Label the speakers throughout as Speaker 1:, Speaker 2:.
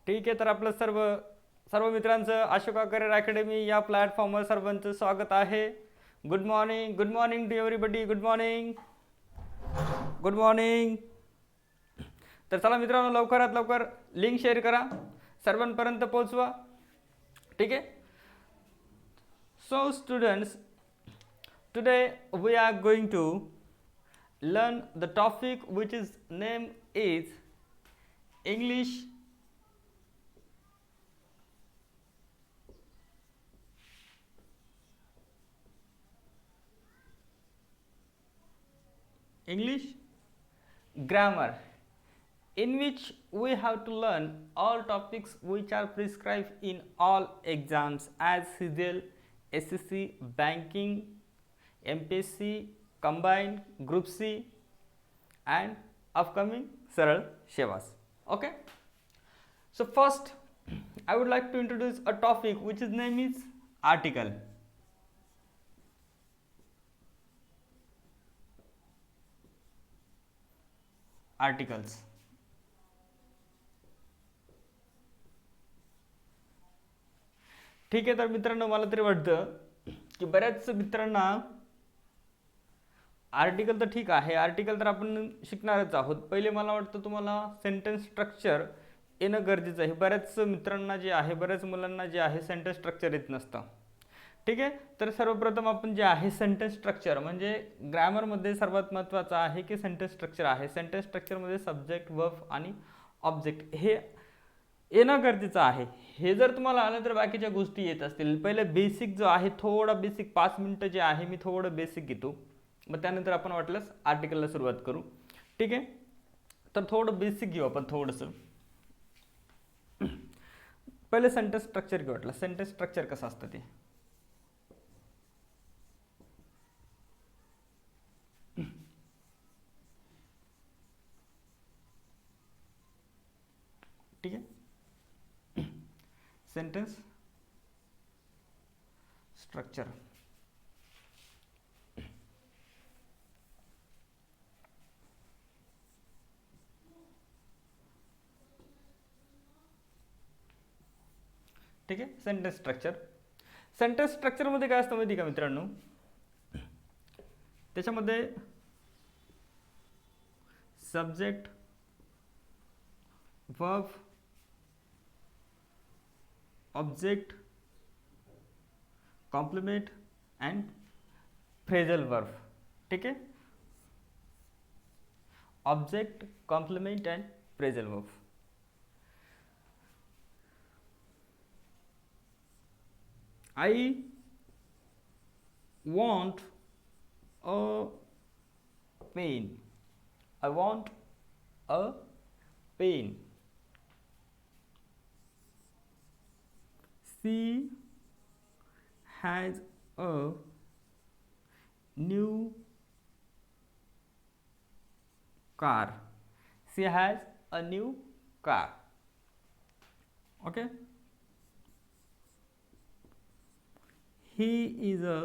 Speaker 1: ठीक आहे, तर आपलं सर्व सर्व मित्रांचं अशोका करिअर अकॅडमी या प्लॅटफॉर्मवर सर्वांचं स्वागत आहे. Good morning to everybody. Good morning. Good morning. तर चला मित्रांनो, लवकरात लवकर लिंक शेअर करा, सर्वांपर्यंत पोहोचवा. ठीक आहे. So students, today we are going to learn the topic which is name is English English grammar, in which we have to learn all topics which are prescribed in all exams as CGL, SSC, banking, MPSC, combined, group C and upcoming Saral Shevas. Okay. So first I would like to introduce a topic which is name is article. Articles. ठीक आहे. तर मित्रांनो, मला तरी वाटतं की बऱ्याच मित्रांना आर्टिकल तर ठीक आहे, आर्टिकल तर आपण शिकणारच आहोत. पहिले मला वाटतं तुम्हाला सेंटेन्स स्ट्रक्चर येणं गरजेचं आहे. बऱ्याच मित्रांना जे आहे, बऱ्याच मुलांना जे आहे सेंटेन्स स्ट्रक्चर येत नसतं. ठीक आहे. तर सर्वप्रथम आपण जे आहे सेंटेन्स स्ट्रक्चर म्हणजे ग्रामरमध्ये सर्वात महत्त्वाचं आहे की सेंटेन्स स्ट्रक्चर आहे. सेंटेन्स स्ट्रक्चरमध्ये सब्जेक्ट, वर्ब आणि ऑब्जेक्ट हे येणं गरजेचं आहे. हे जर तुम्हाला आलं तर बाकीच्या गोष्टी येत असतील. पहिले बेसिक जो आहे, थोडा बेसिक 5 मिनटं जे आहे मी थोडं बेसिक घेतो, मग त्यानंतर आपण वाटल्यास आर्टिकलला सुरुवात करू. ठीक आहे. तर थोडं बेसिक घेऊ आपण थोडंसं. पहिले सेंटेन्स स्ट्रक्चर घेऊ. वाटलं सेंटेन्स स्ट्रक्चर कसं असतं ते. ठीक आहे. Sentence structure. ठीक आहे. Sentence structure. सेंटेन्स स्ट्रक्चरमध्ये काय असतं माहिती का मित्रांनो, त्याच्यामध्ये subject, verb, object, complement and phrasal verb. ठीक आहे. Object, complement and phrasal verb. I want a pen. I want a pen. She has a new car. She has a new car. Okay. He is a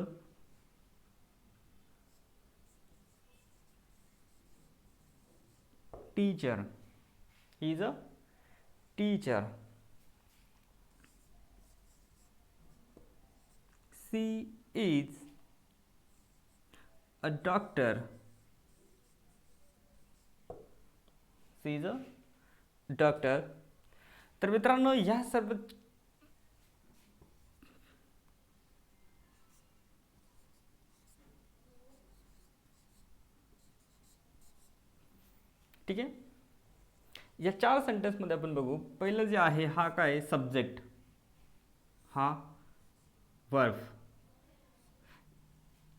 Speaker 1: teacher. He is a teacher. She is a doctor. She is a doctor. तर मित्रांनो, ह्या सर्व ठीक आहे. या 4 सेंटेन्समध्ये आपण बघू. पहिलं जे आहे, हा काय सब्जेक्ट, हा वर्ब,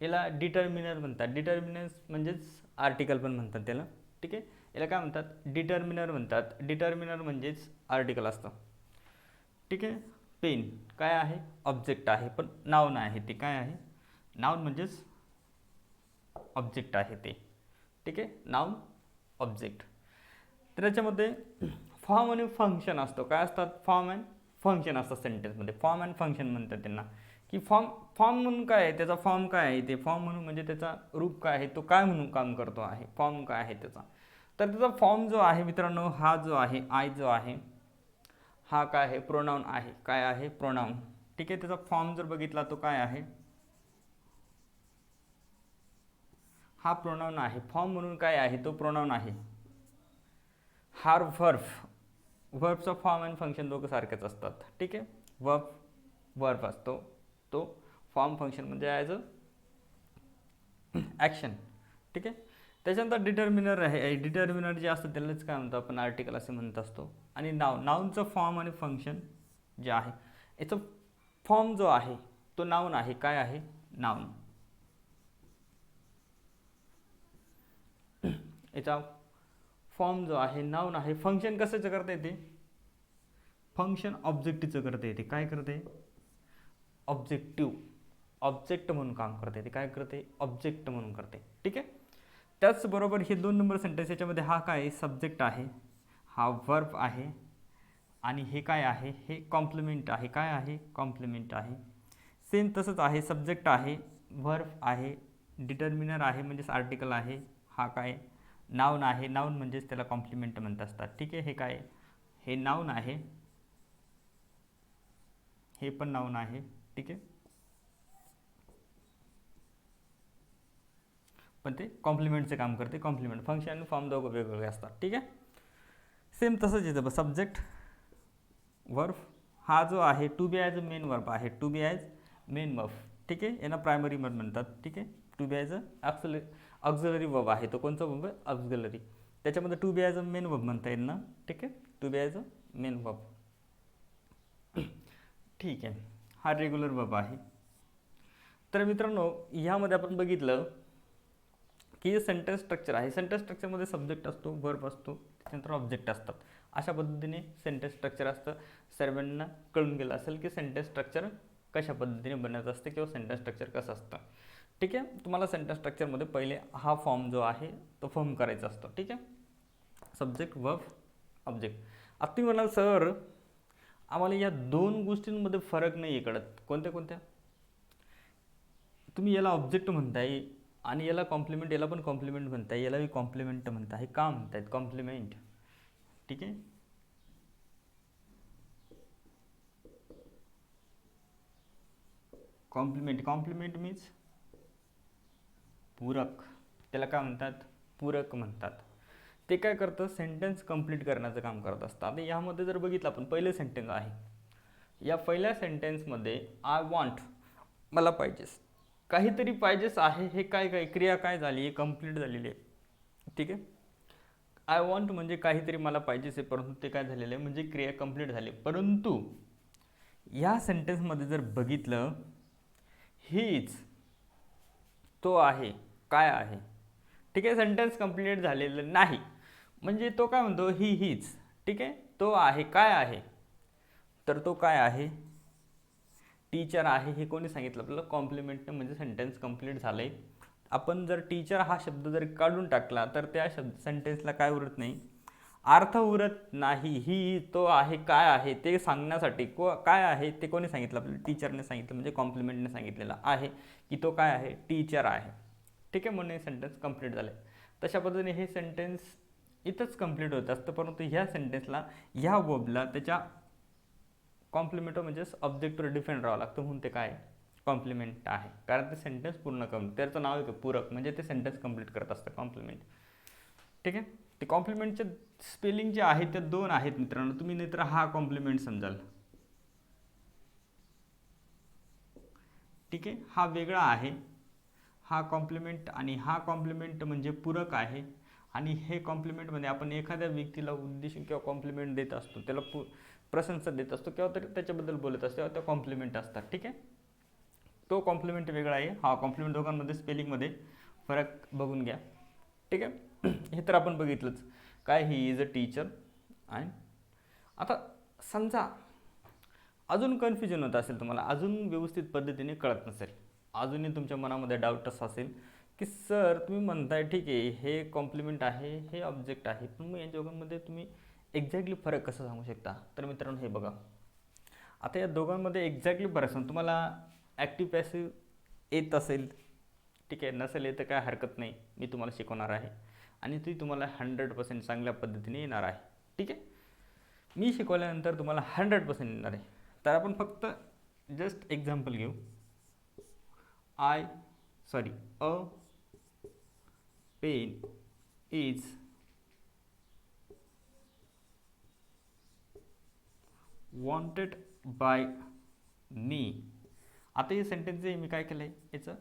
Speaker 1: याला डिटर्मिनर म्हणतात. डिटर्मिनर म्हणजेच आर्टिकल पण म्हणतात त्याला. ठीक आहे. याला काय म्हणतात, डिटर्मिनर म्हणतात. डिटर्मिनर म्हणजेच आर्टिकल असतं. ठीक आहे. पेन काय आहे, ऑब्जेक्ट आहे, पण नाउन आहे ते. काय आहे, नाउन म्हणजेच ऑब्जेक्ट आहे ते. ठीक आहे. Noun, object. तर याच्यामध्ये फॉर्म आणि फंक्शन असतो. काय असतात, फॉर्म अँड फंक्शन असतात सेंटेन्समध्ये. फॉर्म अँड फंक्शन म्हणतात त्यांना. की फॉर्म म्हणून काय आहे, त्याचा फॉर्म काय आहे ते. फॉर्म म्हणून म्हणजे त्याचा रूप काय आहे, तो काय म्हणून काम करतो आहे, फॉर्म काय आहे त्याचा. तर त्याचा फॉर्म जो आहे मित्रांनो, हा जो आहे, आय जो आहे, हा काय आहे, प्रोनाऊन आहे. काय आहे, प्रोनाऊन. ठीक आहे, त्याचा फॉर्म जर बघितला तो काय आहे, हा प्रोनाऊन आहे. फॉर्म म्हणून काय आहे, तो प्रोनाऊन आहे. हा व्हर्ब, व्हर्बचा फॉर्म आणि फंक्शन दोघं सारखेच असतात. ठीक आहे, वर्ब असतो, तो फॉर्म फंक्शन म्हणजे ॲज अ ॲक्शन. ठीक आहे, त्याच्यानंतर डिटर्मिनर आहे. डिटर्मिनर जे असतं त्यालाच काय म्हणतो आपण, आर्टिकल असे म्हणत असतो. आणि नाऊनचं फॉर्म आणि फंक्शन जे आहे, याचा फॉर्म जो आहे तो नाऊन आहे. काय आहे, नाऊन. याचा फॉर्म जो आहे नाऊन आहे. फंक्शन कशाचं करता येते, फंक्शन ऑब्जेक्टिव्हचं करता येते. काय करते, ऑब्जेक्टिव्ह, ऑब्जेक्ट म्हणून काम करते ते. काय करते, ऑब्जेक्ट म्हणून करते. ठीक आहे, त्याचबरोबर हे 2 नंबर सेंटेन्स, याच्यामध्ये हा काय सब्जेक्ट आहे, हा वर्ब आहे, आणि हे काय आहे, हे कॉम्प्लिमेंट आहे. काय आहे, कॉम्प्लिमेंट आहे. सेम तसंच आहे, सब्जेक्ट आहे, वर्ब आहे, डिटर्मिनर आहे म्हणजेच आर्टिकल आहे, हा काय नाऊन आहे. नाऊन म्हणजेच त्याला कॉम्प्लिमेंट म्हणत असतात. ठीक आहे, हे काय, हे नाऊन आहे, हे पण नाऊन आहे. ठीक आहे, पण ते कॉम्प्लिमेंटचे काम करते. कॉम्प्लिमेंट, फंक्शन आणि फॉर्म दोघं वेगवेगळे असतात. ठीक आहे, सेम तसंच येतं बघ, सब्जेक्ट वर्ब, हा जो आहे to be as a main verb आहे. To be as main verb. ठीक आहे, यांना प्रायमरी वर्ब म्हणतात. ठीक आहे, to be as a auxiliary verb आहे. तो कोणचा वर्ब आहे, ऑक्झिलरी. त्याच्यामध्ये to be as a main verb म्हणता येईल ना. ठीक आहे, to be as a main verb. ठीक आहे, हा रेग्युलर वर्ब आहे. तर मित्रांनो, ह्यामध्ये आपण बघितलं की जे सेंटेन्स स्ट्रक्चर आहे, सेंटेन्स स्ट्रक्चरमध्ये सब्जेक्ट असतो, वर्ब असतो, त्याच्यानंतर ऑब्जेक्ट असतात. अशा पद्धतीने सेंटेन्स स्ट्रक्चर असतं. सर्वांना कळून गेलं असेल की सेंटेन्स स्ट्रक्चर कशा पद्धतीने बनत असते किंवा सेंटेन्स स्ट्रक्चर कसं असतं. ठीक आहे, तुम्हाला सेंटेन्स स्ट्रक्चरमध्ये पहिले हा फॉर्म जो आहे तो फॉर्म करायचा असतो. ठीक आहे, सब्जेक्ट, वर्ब, ऑब्जेक्ट. आता तुम्ही म्हणाल सर आम्हाला या 2 गोष्टींमध्ये फरक नाही आहे कळत, कोणत्या कोणत्या. तुम्ही याला ऑब्जेक्ट म्हणताय आणि याला कॉम्प्लिमेंट, याला पण कॉम्प्लिमेंट म्हणताय, याला कॉम्प्लिमेंट म्हणताय. का म्हणतायत कॉम्प्लिमेंट. ठीक आहे, कॉम्प्लिमेंट, कॉम्प्लिमेंट मीन्स पूरक. त्याला काय म्हणतात, पूरक म्हणतात. ते काय करतं, सेंटेन्स कंप्लीट करण्याचं काम करत असतं. आता यामध्ये जर बघितलं आपण, पहिले सेंटेन्स आहे, या पहिल्या सेंटेन्समध्ये आय वॉन्ट, मला पाहिजेस, काहीतरी पाहिजेस आहे. हे काय काय क्रिया काय झाली आहे, कंप्लीट झालेली आहे. ठीक आहे, आय वॉन्ट म्हणजे काहीतरी मला पाहिजेच आहे, परंतु ते काय झालेलं आहे, म्हणजे क्रिया कंप्लीट झाली. परंतु या सेंटेन्समध्ये जर बघितलं, हीच, तो आहे, काय आहे. ठीक आहे, सेंटेन्स कंप्लीट झालेलं नाही, म्हणजे तो काय म्हणतो, हीच. ठीक आहे, तो आहे, काय आहे, तर तो काय आहे, टीचर आहे. हे कोणी सांगितलं आपल्याला, कॉम्प्लिमेंटने, म्हणजे सेंटेन्स कंप्लीट झालं आहे. आपण जर टीचर हा शब्द जर काढून टाकला तर त्या सेंटेन्सला काय उरत नाही, अर्थ उरत नाही. ही, तो आहे, काय आहे ते सांगण्यासाठी काय आहे ते कोणी सांगितलं आपल्याला, टीचरने सांगितलं, म्हणजे कॉम्प्लिमेंटने सांगितलेलं आहे की तो काय आहे, टीचर आहे. ठीक आहे, म्हणून हे सेंटेन्स कंप्लीट झालं. तशा पद्धतीने हे सेंटेन्स इथंच कंप्लीट होत असतं. परंतु ह्या सेंटेन्सला, ह्या वर्बला त्याच्या कॉम्प्लिमेंट म्हणजेच ऑब्जेक्टवर डिफेंड राहावं लागतं, म्हणून ते काय कॉम्प्लिमेंट आहे. कारण ते सेंटेन्स पूर्ण करून, त्याचं नाव आहे पूरक, म्हणजे ते सेंटेन्स कंप्लीट करत असतं कॉम्प्लिमेंट. ठीक आहे, ते कॉम्प्लिमेंटचे स्पेलिंग जे आहे ते 2 आहेत मित्रांनो. तुम्ही नाहीतर हा कॉम्प्लिमेंट समजाल. ठीक आहे, हा वेगळा आहे, हा कॉम्प्लिमेंट, आणि हा कॉम्प्लिमेंट म्हणजे पूरक आहे. आणि हे कॉम्प्लिमेंटमध्ये आपण एखाद्या व्यक्तीला उद्देशून किंवा कॉम्प्लिमेंट देत असतो, त्याला प्रशंसा देत असतो किंवा तरी त्याच्याबद्दल बोलत असतो, तेव्हा त्या कॉम्प्लिमेंट असतात. ठीक आहे, तो कॉम्प्लिमेंट वेगळा आहे, हा कॉम्प्लिमेंट. दोघांमध्ये स्पेलिंगमध्ये फरक बघून घ्या. ठीक आहे, हे तर आपण बघितलंच. काय, ही इज अ टीचर. अँड आता समजा अजून कन्फ्युजन होत असेल तुम्हाला, अजून व्यवस्थित पद्धतीने कळत नसेल, अजूनही तुमच्या मनामध्ये डाऊट असा असेल की सर तुम्ही म्हणताय ठीक आहे हे कॉम्प्लिमेंट आहे, हे ऑब्जेक्ट आहे, पण मग या दोघांमध्ये तुम्ही एक्झॅक्टली फरक कसा सांगू शकता. तर मित्रांनो हे बघा, आता या दोघांमध्ये एक्झॅक्टली फरक सांग. तुम्हाला ॲक्टिव्ह पॅसिव्ह येत असेल, ठीक आहे, नसेल येतं काय हरकत नाही, मी तुम्हाला शिकवणार आहे आणि ती तुम्हाला 100% चांगल्या पद्धतीने येणार आहे. ठीक आहे, मी शिकवल्यानंतर तुम्हाला 100% येणार आहे. तर आपण फक्त जस्ट एक्झाम्पल घेऊ. अ पेन इज वॉन्टेड बाय मी. आता हे सेंटेन्स आहे, मी काय केलं आहे, याचं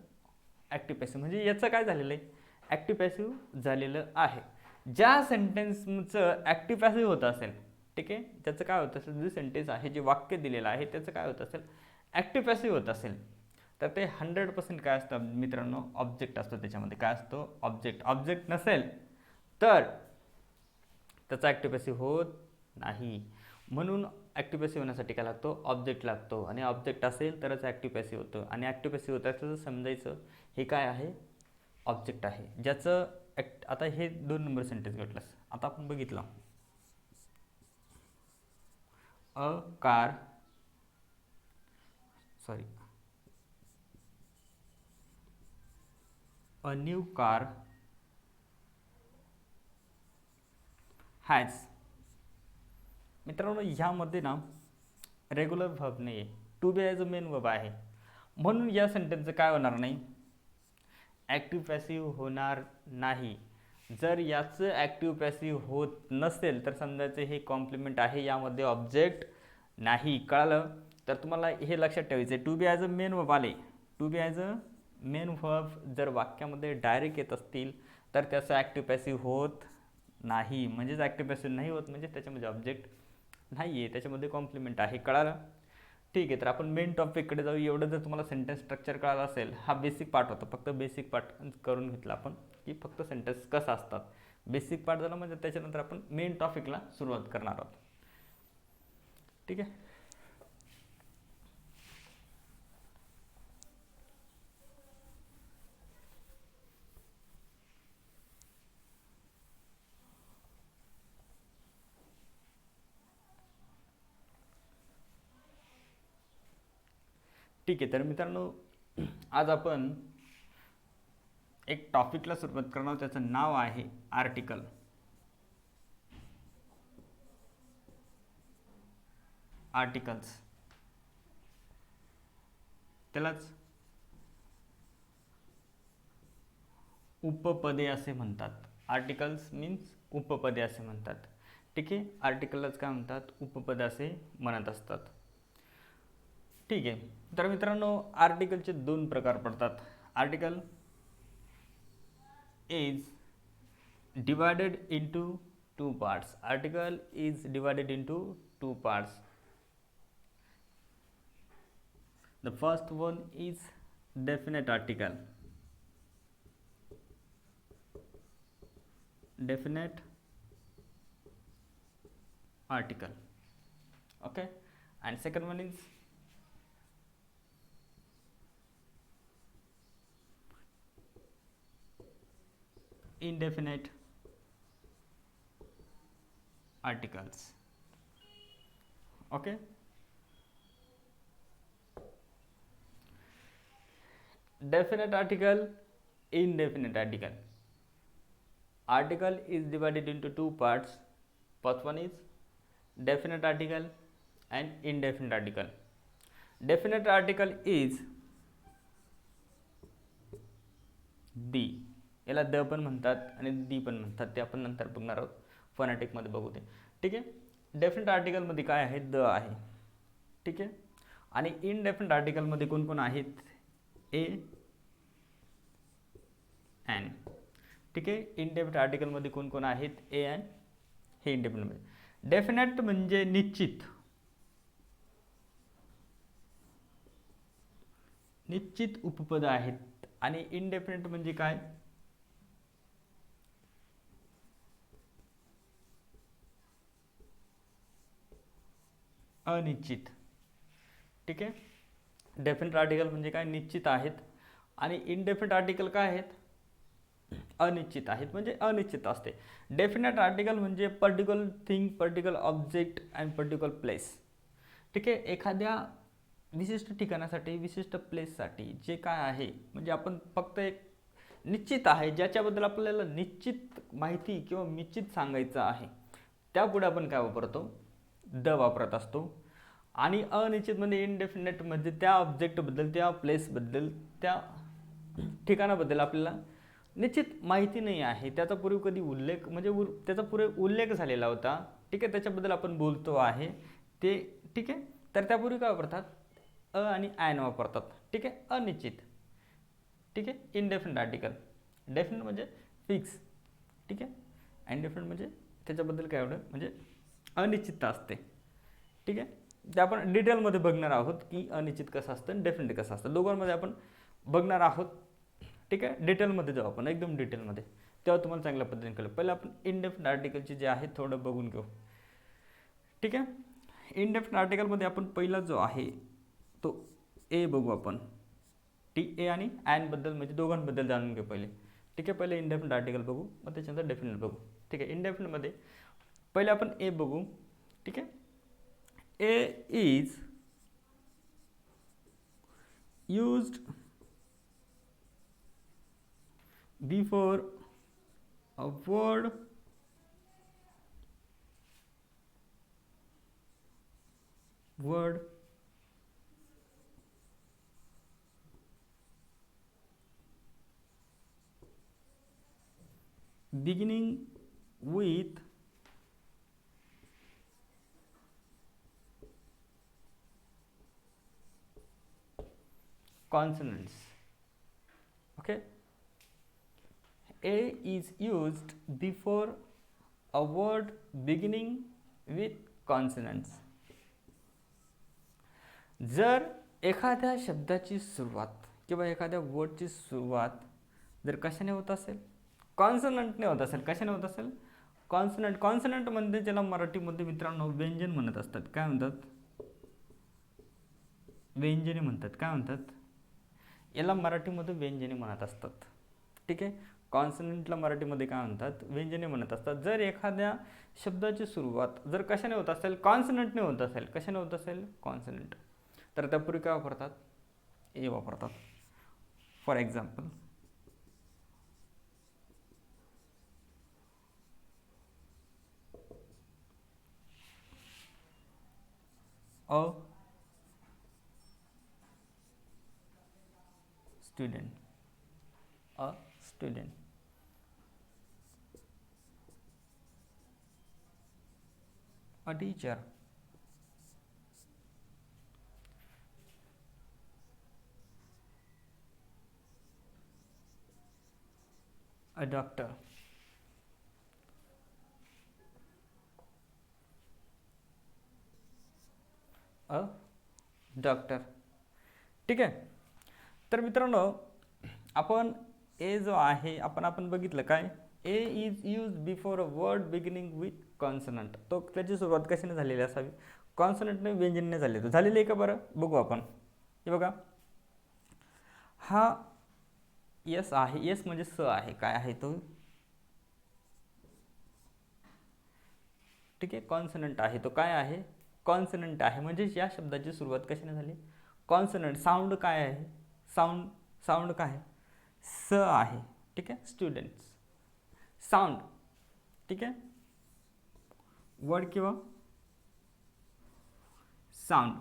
Speaker 1: ॲक्टिव्ह पॅसिव्ह म्हणजे याचं काय झालेलं आहे, ॲक्टिव्ह पॅसिव्ह झालेलं आहे. ज्या सेंटेन्सचं ॲक्टिव्ह पॅसिव्ह होत असेल, ठीक आहे, त्याचं काय होत असेल, जे सेंटेन्स आहे, जे वाक्य दिलेलं आहे, त्याचं काय होत असेल, ॲक्टिव्ह पॅसिव्ह होत असेल, तर ते 100% काय असतं मित्रांनो, ऑब्जेक्ट असतो. त्याच्यामध्ये काय असतो, ऑब्जेक्ट. ऑब्जेक्ट नसेल तर त्याचा ॲक्टिव्ह पॅसिव्ह होत नाही. म्हणून ॲक्टिव्ह पॅसिव्ह होण्यासाठी काय लागतो, ऑब्जेक्ट लागतो. आणि ऑब्जेक्ट असेल तरच ॲक्टिव्ह पॅसिव्ह होतं. आणि ॲक्टिव्ह पॅसिव्ह होत असेल तर समजायचं हे काय आहे, ऑब्जेक्ट आहे, ज्याचं आता हे 2 नंबर सेंटेन्स घेतलंस. आता आपण बघितलं, अ न्यू कार हॅज. मित्रांनो ह्यामध्ये ना रेग्युलर व्हर्ब नाही आहे, to be as a main verb आहे. म्हणून या सेंटेन्सचं काय होणार नाही, ॲक्टिव्ह पॅसिव्ह होणार नाही. जर याचं ॲक्टिव्ह पॅसिव्ह होत नसेल तर समजायचं हे कॉम्प्लिमेंट आहे, यामध्ये ऑब्जेक्ट नाही. कळालं? तर तुम्हाला हे लक्षात ठेवायचं आहे, to be as a main verb आले, to be as a main verb जर वाक्यामध्ये डायरेक्ट येत असतील तर त्याचं ॲक्टिव्ह पॅसिव्ह होत नाही. म्हणजेच ॲक्टिव्ह पॅसिव्ह नाही होत म्हणजे त्याच्यामध्ये ऑब्जेक्ट नाही आहे, त्याच्यामध्ये कॉम्प्लिमेंट आहे. कळालं? ठीक आहे, तर आपण मेन टॉपिककडे जाऊ. एवढं जर तुम्हाला सेंटेन्स स्ट्रक्चर कळालं असेल, हा बेसिक पार्ट होता, फक्त बेसिक पार्ट करून घेतला आपण, की फक्त सेंटेन्स कसं असतात. बेसिक पार्ट झाला म्हणजे त्याच्यानंतर आपण मेन टॉपिकला सुरुवात करणार आहोत. ठीक आहे. ठीक आहे, तर मित्रांनो आज आपण एक टॉपिकला सुरुवात करणार, त्याचं नाव आहे आर्टिकल. आर्टिकल्स, त्यालाच उपपदे असे म्हणतात. आर्टिकल्स मीन्स उपपदे असे म्हणतात. ठीक आहे, आर्टिकललाच काय म्हणतात, उपपद असे म्हणत असतात. ठीक आहे, तर मित्रांनो आर्टिकलचे 2 प्रकार पडतात. Article is divided into 2 parts. Article is divided into 2 parts. The first one is definite article. Definite article. Okay, and second one is indefinite articles. Okay, definite article, indefinite article. Article is divided into 2 parts. First one is definite article and indefinite article. Definite article is दी, याला the पण म्हणतात आणि दी पण म्हणतात, ते आपण नंतर बघणार आहोत, फॉनेटिकमध्ये बघू ते. ठीक आहे, डेफिनेट आर्टिकलमध्ये काय आहे, द आहे. ठीक आहे, आणि इनडेफिनेट आर्टिकलमध्ये कोण कोण आहेत, ए एन. ठीक आहे, इनडेफिनेट आर्टिकलमध्ये कोण कोण आहेत, ए एन, हे इंडेफिनेटमध्ये. डेफिनेट म्हणजे निश्चित, निश्चित उपपद आहेत. आणि इनडेफिनेट म्हणजे काय, अनिश्चित. ठीक आहे, डेफिनेट आर्टिकल म्हणजे काय, निश्चित आहेत. आणि इनडेफिनेट आर्टिकल काय आहेत, अनिश्चित आहेत, म्हणजे अनिश्चित असते. डेफिनेट आर्टिकल म्हणजे particular thing, particular object and particular place. ठीक आहे, एखाद्या विशिष्ट ठिकाणासाठी, विशिष्ट प्लेससाठी जे काय आहे, म्हणजे आपण फक्त एक निश्चित आहे, ज्याच्याबद्दल आपल्याला निश्चित माहिती किंवा निश्चित सांगायचं आहे, त्यापुढे आपण काय वापरतो, द वापरत असतो. आणि अनिश्चितमध्ये इनडेफिनेटमध्ये त्या ऑब्जेक्टबद्दल, त्या प्लेसबद्दल, त्या ठिकाणाबद्दल आपल्याला निश्चित माहिती नाही आहे, त्याचा पूर्वी कधी उल्लेख म्हणजे त्याचा पूर्वी उल्लेख झालेला होता, ठीक आहे, त्याच्याबद्दल आपण बोलतो आहे ते, ठीक आहे. तर त्यापूर्वी काय वापरतात, अ आणि ॲन वापरतात, ठीक आहे, अनिश्चित, ठीक आहे. इनडेफिनेट आर्टिकल, डेफिनेट म्हणजे फिक्स, ठीक आहे, इनडेफिनेट म्हणजे त्याच्याबद्दल काय एवढं म्हणजे अनिश्चितता असते, ठीक आहे. ते आपण डिटेलमध्ये बघणार आहोत की अनिश्चित कसं असतं आणि डेफिनेट कसं असतं, दोघांमध्ये आपण बघणार आहोत, ठीक आहे. डिटेलमध्ये जाऊ आपण, एकदम डिटेलमध्ये, तेव्हा तुम्हाला चांगल्या पद्धतीने कळेल. पहिलं आपण इनडेफिनेट आर्टिकलचे जे आहे थोडं बघून घेऊ, ठीक आहे. इनडेफिनेट आर्टिकलमध्ये आपण पहिला जो आहे तो ए बघू आपण, टी ए आणि ॲनबद्दल म्हणजे दोघांबद्दल जाणून घेऊ पहिले, ठीक आहे. पहिले इनडेफिनेट आर्टिकल बघू, मग त्याच्यानंतर डेफिनेट बघू, ठीक आहे. इनडेफिनेटमध्ये पहिले आपण ए बघू, ठीक आहे. ए is used before a word beginning with consonants. Okay, a is used before a word beginning with consonants. जर एखाद्या शब्दाची सुरुवात किंवा एखाद्या वर्डची सुरुवात जर कशाने होत असेल, कॉन्सनंटने होत असेल, कशाने होत असेल, कॉन्सनंट. कॉन्सनंट म्हणजे ज्याला मराठीमध्ये मित्रांनो व्यंजन म्हणत असतात. काय म्हणतात, व्यंजने म्हणतात. काय म्हणतात, याला मराठीमध्ये व्यंजने म्हणत असतात, ठीक आहे. कॉन्सनंटला मराठीमध्ये काय म्हणतात, व्यंजने म्हणत असतात. जर एखाद्या शब्दाची सुरुवात जर कशाने होत असेल, कॉन्सनंटने होत असेल, कशाने होत असेल, कॉन्सनंट, तर त्यापूर्वी काय वापरतात, ए वापरतात. For example, a student, a student, a teacher, a doctor, a doctor, ठीक आहे. तर मित्रांनो आपण ए जो आहे आपण बघितलं काय, a is use before a word beginning with consonant. तो त्याची सुरुवात कशाने झालेली असावी, कॉन्सनंटने, व्यंजनने झालेली आहे का बरं, बघू आपण. हे बघा, हा यस आहे, यस म्हणजे स आहे, काय आहे तो, ठीक आहे. कॉन्सनंट आहे तो, काय आहे, कॉन्सनंट आहे. म्हणजे या शब्दाची सुरुवात कशाने झाली, कॉन्सनंट. साऊंड काय आहे, साऊंड काय आहे, स आहे, ठीक आहे. स्टुडंट्स, साऊंड, ठीक आहे. वर्ड किंवा साऊंड,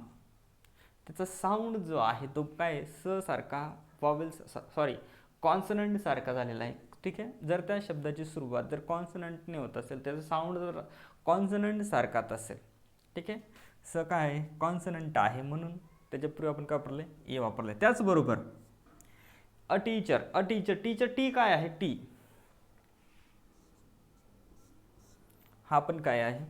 Speaker 1: त्याचा साऊंड जो आहे तो काय, स सारखा, वॉवेल्स सॉरी कॉन्सनंट सारखा झालेला आहे, ठीक आहे. जर त्या शब्दाची सुरुवात जर कॉन्सनंटने होत असेल, त्याचा साऊंड जर कॉन्सनंट सारखाच असेल, ठीक आहे. स काय आहे, कॉन्सनंट आहे, म्हणून त्याच्यापूर्वी आपण काय वापरले, ए वापरले. त्याचबरोबर a teacher, a teacher, teacher, T काय आहे, टी, हा पण काय आहे,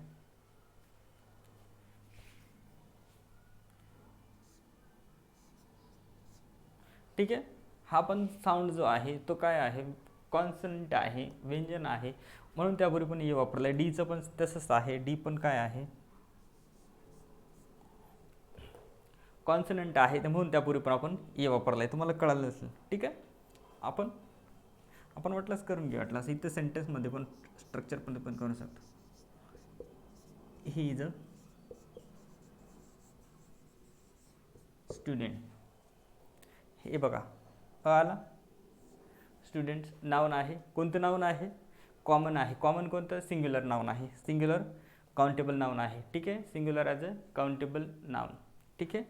Speaker 1: ठीक आहे. हा पण साऊंड जो आहे तो काय आहे, कॉन्सनंट आहे, व्यंजन आहे, म्हणून त्यापूर्वी पण ए वापरलं आहे. डीचं पण तसंच आहे, डी पण काय आहे, कॉन्सनंट आहे, म्हणून त्यापूर्वी पण आपण ए वापरला आहे. तुम्हाला कळालं असेल, ठीक आहे. आपण वाटलंच करून घ्या, वाटलं असं इथं सेंटेन्समध्ये पण स्ट्रक्चरमध्ये पण करू शकतो. ही इज अ स्टुडंट, हे बघा, आला स्टुडंट्स, नाऊन आहे, कोणतं नाऊन आहे, कॉमन आहे. कॉमन कोणतं, सिंग्युलर नाऊन आहे, सिंग्युलर काउंटेबल नाउन आहे. ठीक आहे, singular as a countable noun. ठीक आहे,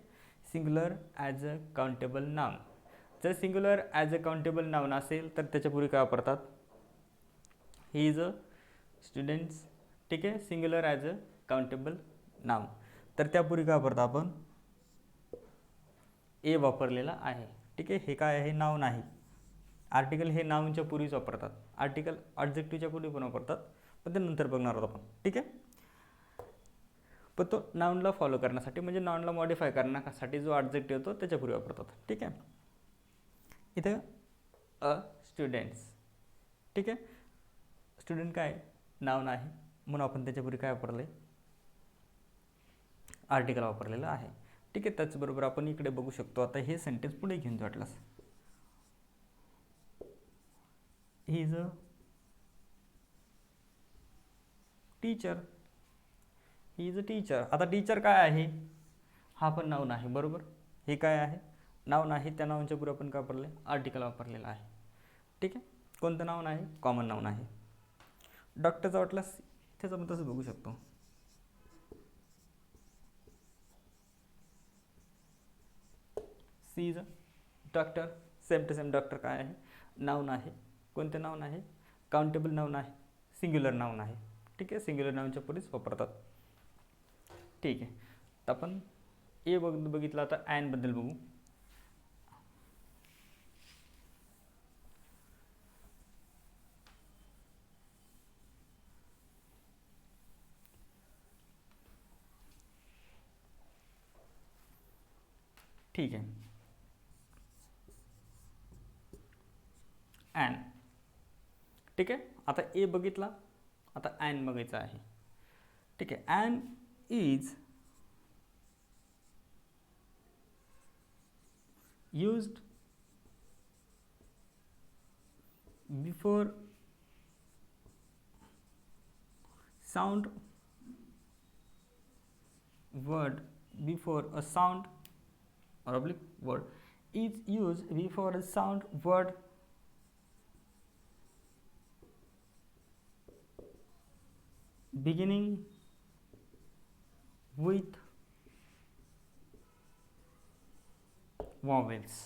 Speaker 1: singular as a countable noun. जर singular as a countable noun असेल तर त्याच्यापूर्वी काय वापरतात? He is a students. ठीक आहे, singular as a countable noun. तर त्यापूर्वी काय वापरतो आपण? ए वापरलेला आहे. ठीक आहे, हे काय आहे? नाउन आहे. आर्टिकल हे नाउनच्या पूर्वीच वापरतात. आर्टिकल ऑब्जेक्टिव्हच्या पूर्वी पण वापरतात, पण ते नंतर बघणार आहोत आपण. ठीक आहे, पण तो नाउनला फॉलो करण्यासाठी म्हणजे नाउनला मॉडिफाय करण्यासाठी जो ऑब्जेक्टिव्ह येतो त्याच्यापूर्वी वापरतात. ठीक आहे, इथं अ स्टुडंट्स. ठीक आहे, स्टुडंट काय नाउन आहे म्हणून आपण त्याच्यापूर्वी काय वापरलं आहे? आर्टिकल वापरलेलं आहे. ठीक आहे, त्याचबरोबर आपण इकडे बघू शकतो. आता हे सेंटेन्स पुढे घेऊन वाटलंस. He is a teacher. He is a teacher. आता टीचर काय आहे? हा पण नाउन आहे, बरोबर. हे काय आहे? नाउन आहे. त्या नाउनच्या पुढे आपण काय वापरले? आर्टिकल वापरलेला आहे. ठीक आहे, कोणतं नाउन आहे? कॉमन नाउन आहे. डॉक्टरचा वाटल्यास इथेच आपण तसं बघू शकतो. She is a doctor. Same to same doctor काय आहे? नाउन आहे. कोणते नाउन आहे? काउंटेबल नाउन आहे, सिंग्युलर नाउन आहे. ठीक आहे, सिंग्युलर नाउनच्या पुढेच वापरतात. ठीक आहे, तर आपण ए बघितलं. आता ॲनबद्दल बघू. ठीक आहे, ॲन. ठीक आहे, आता ए बघितला, आता ॲन बघायचं आहे. ठीक आहे, an is used before sound word, before a sound or oblique word is used before a sound word beginning with vowels.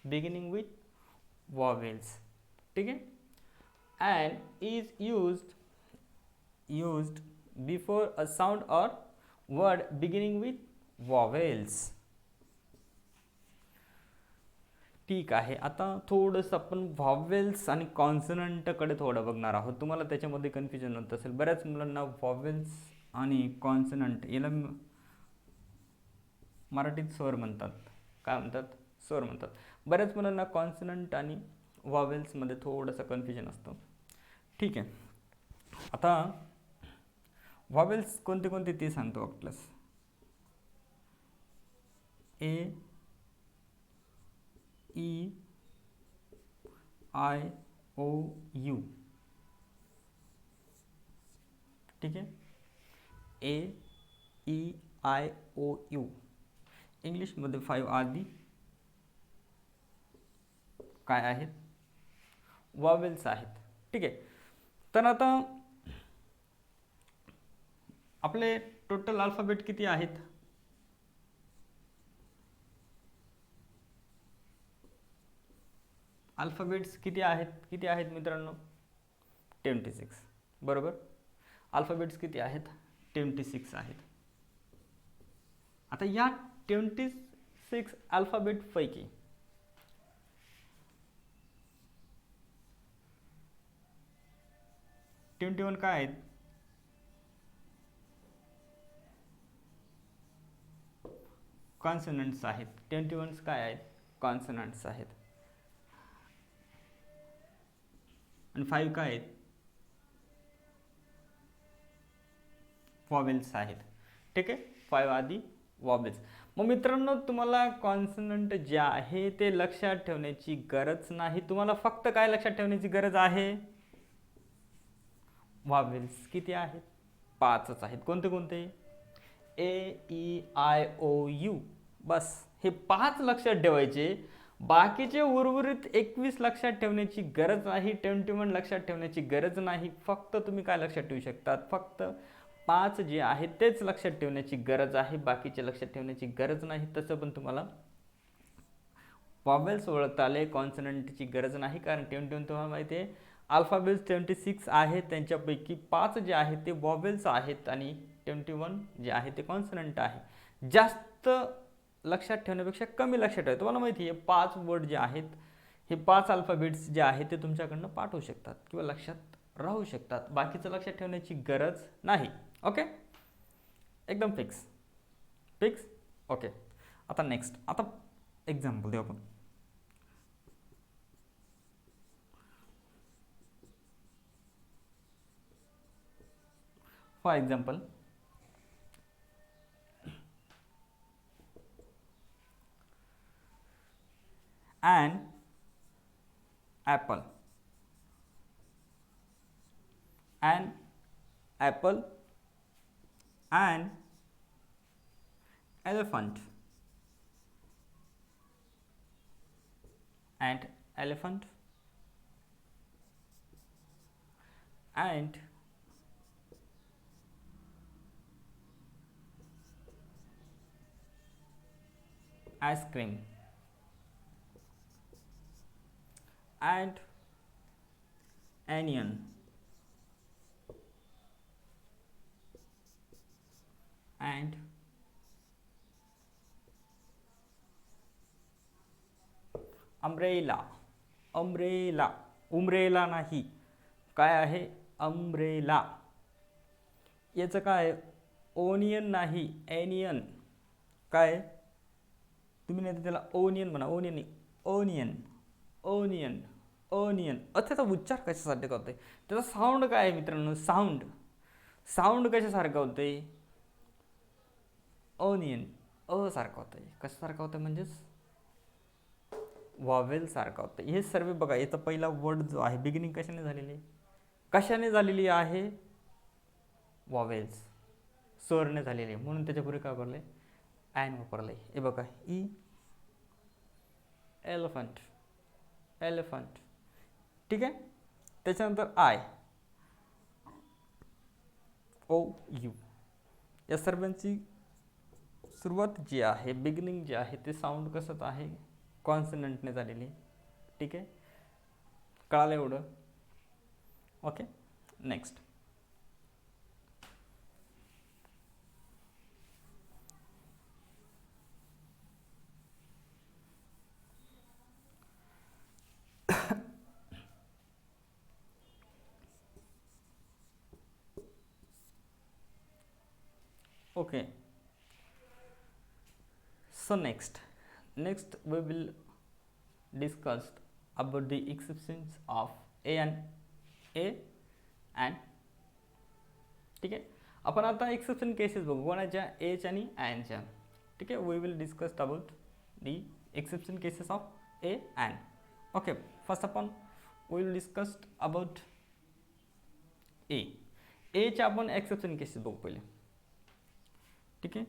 Speaker 1: Beginning with vowels. ठीक है, and is used before a sound or word beginning with vowels. ठीक आहे, आता थोडंसं आपण व्हॉवेल्स आणि कॉन्सनंटकडे थोडं बघणार आहोत. तुम्हाला त्याच्यामध्ये कन्फ्युजन होत असेल. बऱ्याच मुलांना व्हॉवेल्स आणि कॉन्सनंट याला मराठीत स्वर म्हणतात. काय म्हणतात? स्वर म्हणतात. बऱ्याच मुलांना कॉन्सनंट आणि व्हॉवेल्समध्ये थोडंसं कन्फ्युजन असतं. ठीक आहे, आता व्हॉवेल्स कोणते कोणते ते सांगतो आपल्यास. ए, ई, आय, ओ, यू. ठीक आहे, ए, ई, आय, ओ, यू. इंग्लिशमध्ये 5 आधी काय आहेत? व्हॉवेल्स आहेत. ठीक आहे, तर आता आपले टोटल अल्फाबेट किती आहेत? अल्फाबेट्स किती आहेत मित्रांनो? 26. बरोबर. अल्फाबेट्स किती आहेत? 26 आहेत. आता या 26 अल्फाबेट पैकी वन काय आहेत? कॉन्सनंट्स आहेत. 21 काय आहेत? कॉन्सनंट्स आहेत. आणि 5 काय आहेत? व्हॉवेल्स आहेत. ठीक आहे, 5 आधी व्हॉवेल्स. मग मित्रांनो, तुम्हाला कॉन्सनंट जे आहे ते लक्षात ठेवण्याची गरज नाही. तुम्हाला फक्त काय लक्षात ठेवण्याची गरज आहे? व्हॉवेल्स किती आहेत? 5च आहेत. कोणते कोणते? ए, ई, आय, ओ, यू. बस हे 5 लक्षात ठेवायचे. बाकीचे उर्वरित 21 लक्षात ठेवण्याची गरज नाही. 21 लक्षात ठेवण्याची गरज नाही. फक्त तुम्ही काय लक्षात ठेवू शकतात? फक्त 5 जे आहे तेच लक्षात ठेवण्याची गरज आहे, बाकीचे लक्षात ठेवण्याची गरज नाही. तसं पण तुम्हाला वॉवेल्स ओळखता आले, कॉन्सनंटची गरज नाही, कारण 21 तुम्हाला माहिती आहे अल्फाबेट्स 26 आहेत, त्यांच्यापैकी 5 जे आहेत ते वॉवेल्स आहेत आणि 21 जे आहे ते कॉन्सनंट आहे. जास्त लक्षात ठेवण्यापेक्षा कमी लक्षात ठेवा. तुम्हाला माहिती आहे 5 वर्ड जे आहेत, हे 5 अल्फाबेट्स जे आहेत ते तुमच्याकडनं पाठ होऊ शकतात किंवा लक्षात राहू शकतात. बाकीचं लक्षात ठेवण्याची गरज नाही. ओके, एकदम फिक्स फिक्स. ओके, आता नेक्स्ट, आता एक्झाम्पल देऊ आपण. For example, an apple, an apple, an elephant, and elephant, and ice cream, and onion, and umbrella. umbrella, umbrella नाही, काय आहे umbrella. याचं काय, ओनियन नाही, एनियन. काय, तुम्ही नाही त्याला ओनियन म्हणा, ओनियन नाही, ओनियन, ओनियन, ओनियन. त्याचा उच्चार कशासाठी करतोय, त्याचा साऊंड काय आहे मित्रांनो, साऊंड. साऊंड कशासारखं होतंय, ओनियन, सारखं होतंय. कशासारखं होतं म्हणजेच वॉवेल सारखं होतं. हे सर्व बघा, याचा पहिला वर्ड जो आहे बिगिनिंग कशाने झालेली आहे, कशाने झालेली आहे, वॉवेल्स, स्वरने झालेली आहे, म्हणून त्याच्यापुढे काय वापरले, ॲन वापरले. हे बघा, ई, एलिफंट, एलिफंट, ठीक आहे. त्याच्यानंतर आय, ओ, यू. या सर्वांची सुरुवात जी आहे, बिगिनिंग जे आहे ते साऊंड कसं आहे, कॉन्सनंटने झालेली. ठीक आहे, कळालं एवढं. Okay, next. Okay, so next we will discuss about the exceptions of a and ठीक आहे. आपण आता एक्सेप्शन केसेस बघू, कोणाच्या, एच्या आणि अँडच्या. ठीक आहे, we will discuss about the exception cases of A and. Okay, first आपण वी विल डिस्कस अबाउट एच्या आपण एक्सेप्शन केसेस बघू पहिले. ठीक आहे,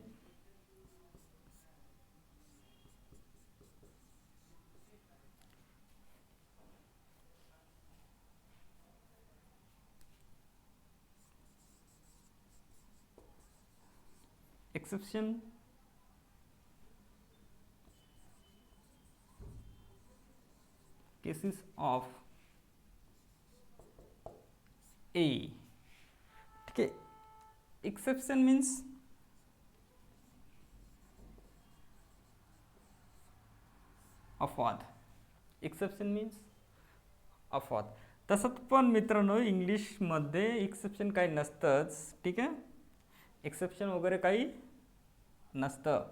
Speaker 1: एक्सेप्शन केसेस ऑफ ए. ठीक आहे, एक्सेप्शन मीन्स अपवाद. एक्सेप्शन मीन्स अपवाद. तसंच पण मित्रांनो इंग्लिशमध्ये एक्सेप्शन काही नसतंच. ठीक आहे, एक्सेप्शन वगैरे काही नसतं.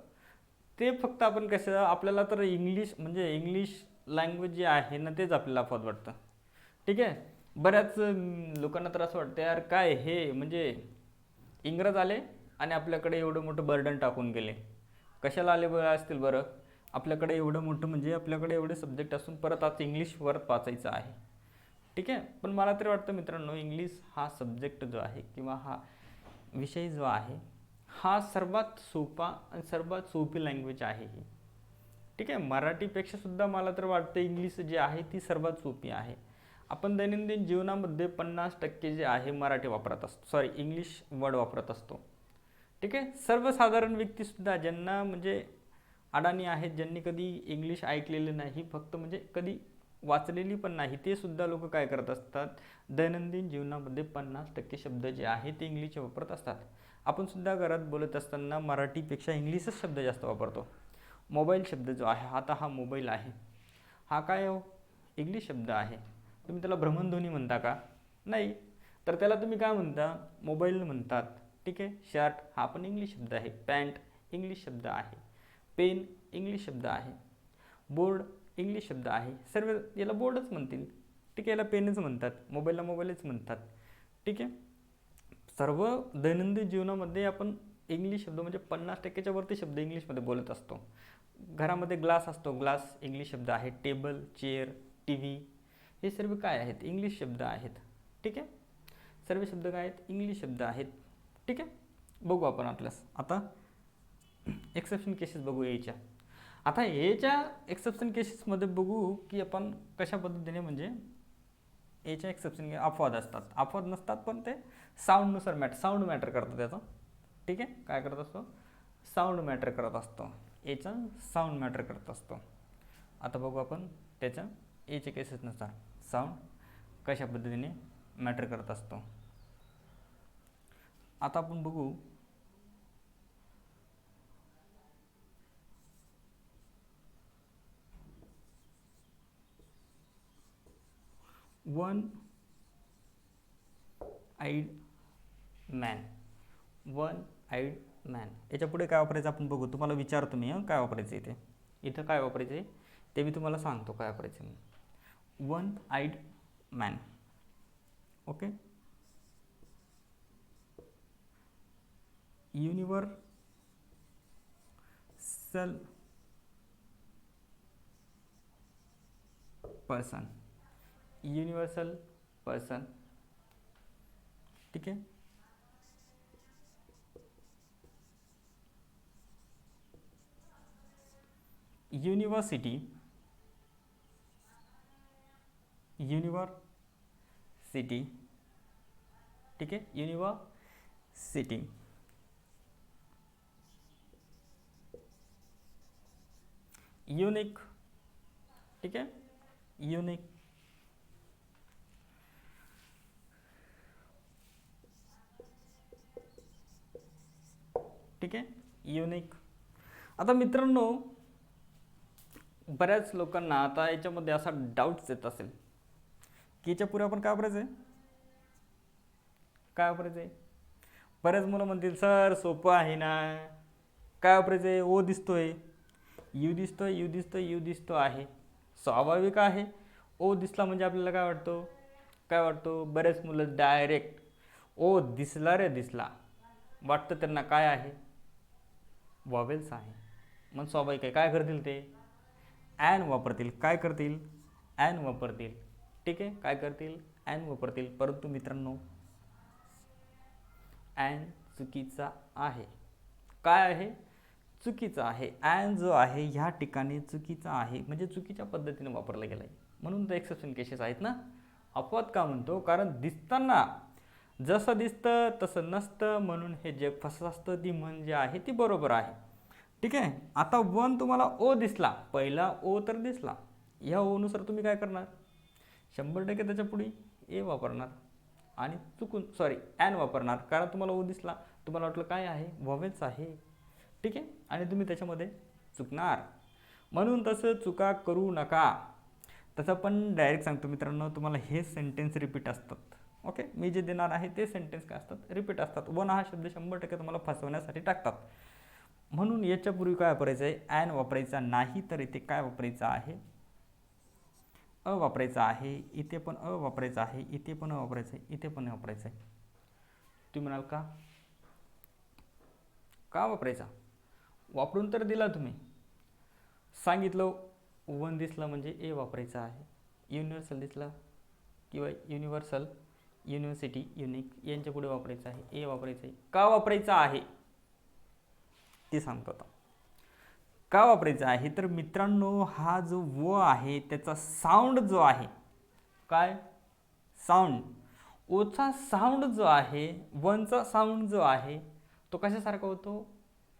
Speaker 1: ते फक्त आपण कसं, आपल्याला तर इंग्लिश म्हणजे इंग्लिश लँग्वेज जे आहे ना तेच आपल्याला अपवाद वाटतं. ठीक आहे, बऱ्याच लोकांना तर असं वाटतं यार काय हे, म्हणजे इंग्रज आले आणि आपल्याकडे एवढं मोठं बर्डन टाकून गेले. कशाला आले बरं असतील बरं, आपल्याकडे एवढं मोठं म्हणजे आपल्याकडे एवढे सब्जेक्ट असून परत आता इंग्लिश परत वाचायचं आहे. ठीक आहे, पण मला तरी वाटतं मित्रांनो इंग्लिश हा सब्जेक्ट जो आहे किंवा हा विषय जो आहे हा सर्वात सोपा आणि सर्वात सोपी लँग्वेज आहे ही. ठीक आहे, मराठीपेक्षा सुद्धा मला तर वाटतं इंग्लिश जी आहे ती सर्वात सोपी आहे. आपण दैनंदिन जीवनामध्ये 50% जे आहे मराठी वापरत असतो, सॉरी इंग्लिश वर्ड वापरत असतो. ठीक आहे. सर्वसाधारण व्यक्तीसुद्धा ज्यांना म्हणजे अडाणी आहेत, ज्यांनी कधी इंग्लिश ऐकलेलं नाही, फक्त म्हणजे कधी वाचलेली पण नाही, ते सुद्धा लोक काय करत असतात, दैनंदिन जीवनामध्ये 50% शब्द जे आहेत ते इंग्लिशचे वापरत असतात. आपण सुद्धा घरात बोलत असताना मराठीपेक्षा इंग्लिशच शब्द जास्त वापरतो. मोबाईल शब्द जो आहे, आता हा मोबाईल आहे, हा काय हो, इंग्लिश शब्द आहे. तुम्ही त्याला भ्रमणध्वनी म्हणता का? नाही. तर त्याला तुम्ही काय म्हणता? मोबाईल म्हणतात. ठीक आहे. शर्ट हा पण इंग्लिश शब्द आहे. पॅन्ट इंग्लिश शब्द आहे. पेन इंग्लिश शब्द आहे. बोर्ड इंग्लिश शब्द आहे. सर्व याला बोर्डच म्हणतील. ठीक आहे. याला पेनच म्हणतात. मोबाईलला मोबाईलच म्हणतात. ठीक आहे. सर्व दैनंदिन जीवनामध्ये आपण इंग्लिश शब्द म्हणजे 50%च्या वरती शब्द इंग्लिशमध्ये बोलत असतो. घरामध्ये ग्लास असतो, ग्लास इंग्लिश शब्द आहे. टेबल, चेअर, टी व्ही हे सर्व काय आहेत? इंग्लिश शब्द आहेत. ठीक आहे. सर्व शब्द काय आहेत? इंग्लिश शब्द आहेत. ठीक आहे. बघू आपण आपल्यास आता एक्सेप्शन केसेस बघू याच्या. आता याच्या एक्सेप्शन केसेसमध्ये बघू की आपण कशा पद्धतीने म्हणजे याच्या एक्सेप्शन अपवाद असतात, अपवाद नसतात, पण ते साऊंडनुसार साऊंड मॅटर करतं त्याचं. ठीक आहे. काय करत असतो? साऊंड मॅटर करत असतो. याचा साऊंड मॅटर करत असतो. आता बघू आपण त्याच्या याच्या केसेसनुसार साऊंड कशा पद्धतीने मॅटर करत असतो. आता आपण बघू one eyed man. One eyed man याच्या पुढे काय वापरायचं आपण बघू. तुम्हाला विचारतो मी काय वापरायचं इथे. इथं काय वापरायचं आहे ते मी तुम्हाला सांगतो काय वापरायचं मी. One eyed man. Okay. Universal person. Universal person. ठीक आहे. युनिव्हर्सिटी. युनिव्हर्सिटी. ठीक आहे. युनिव्हर्सिटी. युनिक. ठीक आहे. युनिक. ठीक आहे. युनिक. आता मित्रांनो बऱ्याच लोकांना आता याच्यामध्ये असा डाऊट्स येत असेल की याच्या पुढे आपण काय वापरायचं आहे, काय वापरायचं आहे. बऱ्याच मुलं म्हणतील सर सोपं आहे ना, काय वापरायचं आहे. ओ दिसतोय, यू दिसतोय, यू दिसतोय, यू दिसतो आहे. स्वाभाविक आहे. ओ दिसला म्हणजे आपल्याला काय वाटतो, काय वाटतो. बरेच मुलं डायरेक्ट ओ दिसला रे दिसला वाटतं त्यांना काय आहे, वॉवेल्स आहे. मग स्वाभाविक आहे काय करतील ते, ॲन वापरतील. काय करतील, ॲन वापरतील. ठीक आहे. काय करतील, ॲन वापरतील. परंतु मित्रांनो ॲन चुकीचा आहे. काय आहे, चुकीचा आहे. ॲन जो आहे ह्या ठिकाणी चुकीचा आहे, म्हणजे चुकीच्या पद्धतीने वापरला गेला आहे. म्हणून तर एक्सेप्शन केसेस आहेत ना. अपवाद का म्हणतो, कारण दिसताना जसं दिसतं तसं नसतं, म्हणून हे जे फसत असतं ती म्हणजे आहे ती बरोबर आहे. ठीक आहे. आता वन तुम्हाला ओ दिसला, पहिला ओ तर दिसला, ह्या ओनुसार तुम्ही काय करणार, 100% त्याच्या पुढे ए वापरणार आणि चुकून सॉरी ॲन वापरणार, कारण तुम्हाला ओ दिसला, तुम्हाला वाटलं काय आहे, वॉवेल्स आहे. ठीक आहे. आणि तुम्ही त्याच्यामध्ये चुकणार. म्हणून तसं चुका करू नका. तसं पण डायरेक्ट सांगतो मित्रांनो, तुम्हाला हे सेंटेन्स रिपीट असतात. ओके. मी जे देणार आहे ते सेंटेन्स काय असतात, रिपीट असतात. वन हा शब्द 100% तुम्हाला फसवण्यासाठी टाकतात. म्हणून याच्यापूर्वी काय वापरायचं आहे, ॲन वापरायचा नाही, तर इथे काय वापरायचं आहे, अ वापरायचा आहे. इथे पण अ वापरायचा आहे, इथे पण अ वापरायचं आहे, इथे पण वापरायचं आहे. तुम्ही म्हणाल का, का वापरायचा, वापरून तर दिला तुम्ही, सांगितलं वन दिसला म्हणजे ए वापरायचा आहे. युनिव्हर्सल दिसला किंवा युनिव्हर्सल, युनिव्हर्सिटी, युनिक यांच्या पुढे वापरायचं आहे, ए वापरायचं आहे. का वापरायचा आहे ते सांगतो आता. का वापरायचा आहे तर मित्रांनो हा जो व आहे त्याचा साऊंड जो आहे, काय साऊंड. ओचा साऊंड जो आहे, वनचा साऊंड जो आहे तो कशासारखा होतो,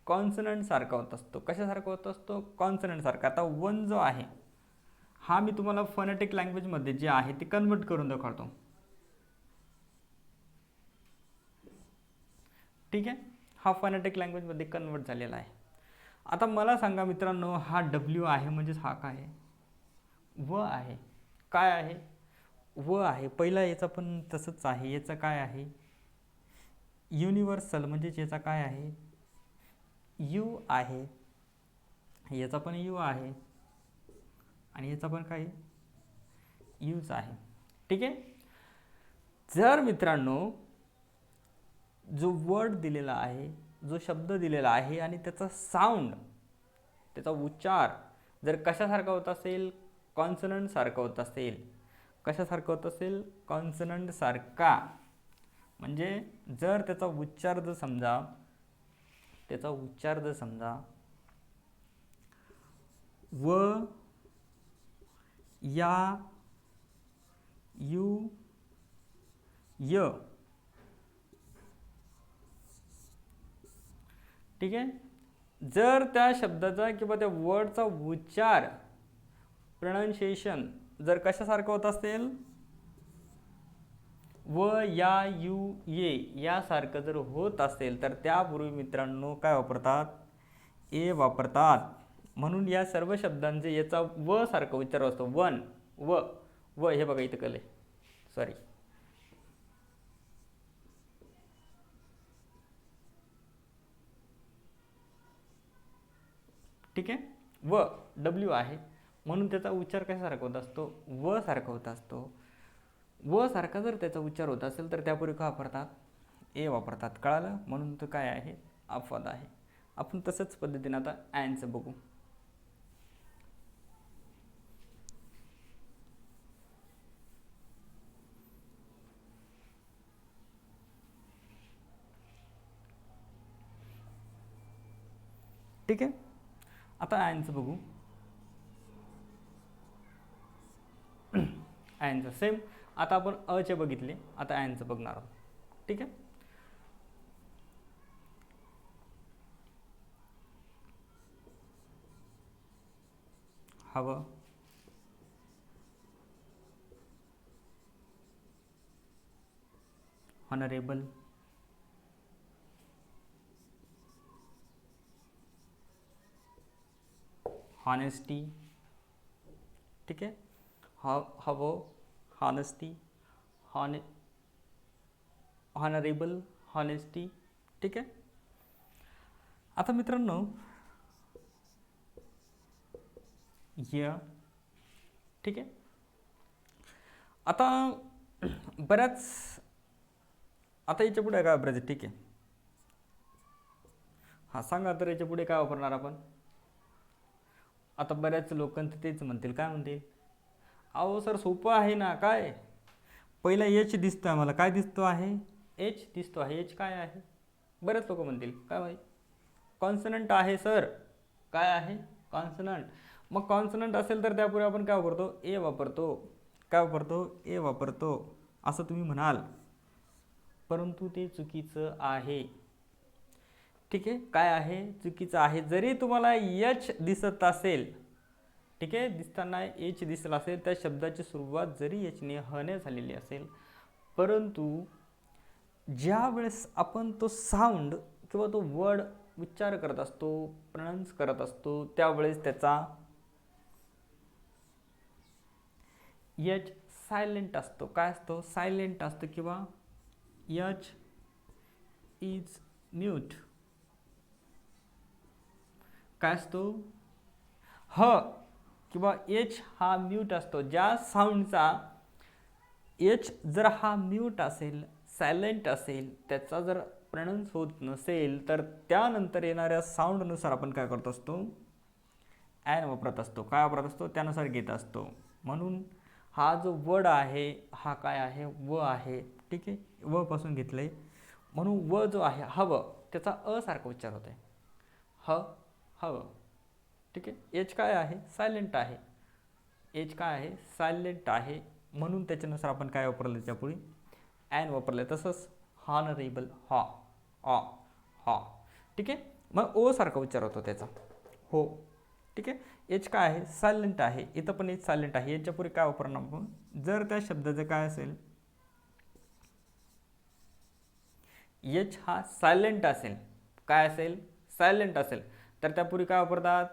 Speaker 1: कॉन्सनंट सारखा होत असतो. कशासारखा होत असतो, कॉन्सनंट सारखा. आता वन जो आहे हा मी तुम्हाला फोनेटिक लँग्वेजमध्ये जे आहे ते कन्वर्ट करून दाखवतो. ठीक आहे, हा फोनेटिक लँग्वेजमध्ये कन्वर्ट झालेला आहे. आता मला सांगा मित्रांनो, हा डब्ल्यू आहे म्हणजेच हा काय आहे, व आहे. काय आहे, व आहे. पहिला याचा पण तसंच आहे. याचा काय आहे, युनिव्हर्सल म्हणजेच याचा काय आहे, यू आहे. याचा पण यू आहे आणि याचा पण काय, यूच आहे. ठीक आहे. जर मित्रांनो जो वर्ड दिलेला आहे, जो शब्द दिलेला आहे आणि त्याचा साऊंड, त्याचा उच्चार जर कशासारखा होत असेल, कॉन्सनंट सारखा होत असेल. कशासारखा होत असेल, कॉन्सनंट सारखा. म्हणजे जर त्याचा उच्चार जर समजा, व, या, यू, य. ठीक आहे. जर त्या शब्दाचा किंवा त्या वर्डचा उच्चार, प्रोनाउन्सिएशन जर कशासारखं होत असेल, व, या, यू, ये यासारखं जर होत असेल तर त्यापूर्वी मित्रांनो काय वापरतात, ए वापरतात. म्हणून या सर्व शब्दांचे याचा व सारखा उच्चार असतो. वन, व, व. हे बघा इथं कले, सॉरी. ठीक आहे. व, डब्ल्यू आहे म्हणून त्याचा उच्चार कशासारखा होत असतो, व सारखा होत असतो. व सारखा जर त्याचा उच्चार होत असेल तर त्यापूर्वी काय वापरतात, ए वापरतात. कळालं. म्हणून तो काय आहे, अपवाद आहे. आपण तसंच पद्धतीने आता ॲनचं बघू. ठीक आहे. आता ॲनचं बघू. ॲनचं सेम. आता आपण अचे बघितले, आता ॲनचं बघणार आहोत. ठीक आहे. हवं, ऑनरेबल, हॉनेस्टी. ठीक आहे. हवं, हॉनेस्टी, ऑनरेबल, हॉनेस्टी. ठीक आहे. आता मित्रांनो य. ठीक आहे. आता बऱ्याच, आता याच्या पुढे काय वापरायचं. ठीक आहे. हां सांगा तर याच्या पुढे काय वापरणार आपण. आता बऱ्याच लोकांचं तेच म्हणतील, काय म्हणतील, अहो सर सोपं आहे ना. काय, पहिला एच दिसतो आहे मला, काय दिसतो आहे, एच दिसतो आहे. एच काय आहे, बरेच लोक म्हणतील काय भाई, कॉन्सनंट आहे सर. काय आहे, कॉन्सनंट. मग कॉन्सनंट असेल तर त्यापूर्वी आपण काय वापरतो, ए वापरतो. काय वापरतो, ए वापरतो असं तुम्ही म्हणाल, परंतु ते चुकीचं आहे. ठीक आहे. काय आहे, चुकीचं आहे. जरी तुम्हाला एच दिसत असेल, ठीक आहे, दिसताना एच दिसला असेल, त्या शब्दाची सुरुवात जरी एचने हने झालेली असेल, परंतु ज्या वेळेस आपण तो साऊंड किंवा तो वर्ड उच्चार करत असतो, प्रोनाउन्स करत असतो, त्यावेळेस त्याचा एच सायलेंट असतो. काय असतो, सायलेंट असतो किंवा एच इज म्यूट. काय असतो, ह किंवा एच हा म्यूट असतो. ज्या साऊंडचा एच जर हा म्यूट असेल, सायलेंट असेल, त्याचा जर प्रोनाउन्स होत नसेल, तर त्यानंतर येणाऱ्या साऊंडनुसार आपण काय करत असतो, ॲन वापरत असतो. काय वापरत असतो, त्यानुसार घेत असतो. म्हणून हा जो वर्ड आहे हा काय आहे, व आहे. ठीक आहे. व पासून घेतलंय म्हणून व जो आहे, हवं, त्याचा अ सारखा उच्चार होत आहे, हवं. ठीक आहे. एच काय आहे, सायलेंट आहे. एच काय आहे, सायलेंट आहे. म्हणून त्याच्यानुसार आपण काय वापरलं त्याच्यापुढे ॲन वापरलं. तसंच हॉनरेबल हॉ ऑ हॉ. ठीक आहे. मग ओ सारखा उच्चार होतो त्याचा हो. ठीक आहे. एच काय आहे सायलेंट आहे. इथं पण एच सायलेंट आहे. याच्यापुढे काय वापरणार आपण जर त्या शब्दाचं काय असेल एच हा सायलेंट असेल काय असेल सायलेंट असेल तर त्यापूर्वी काय वापरतात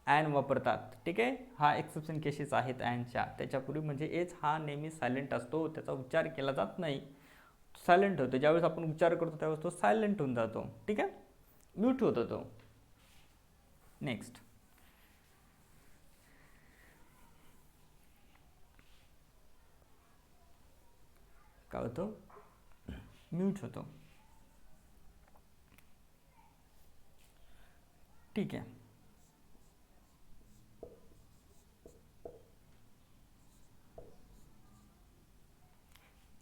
Speaker 1: ॲन वापरतात. ठीक आहे. हा एक्सेप्शन केसेस आहेत ॲनच्या. त्याच्यापूर्वी म्हणजे एच हा नेहमी सायलेंट असतो. त्याचा उच्चार केला जात नाही. सायलेंट होतो. ज्यावेळेस आपण उच्चार करतो त्यावेळेस तो सायलेंट होऊन जातो. ठीक आहे. म्यूट होतो तो. नेक्स्ट काय होतो म्यूट होतो. ठीक आहे.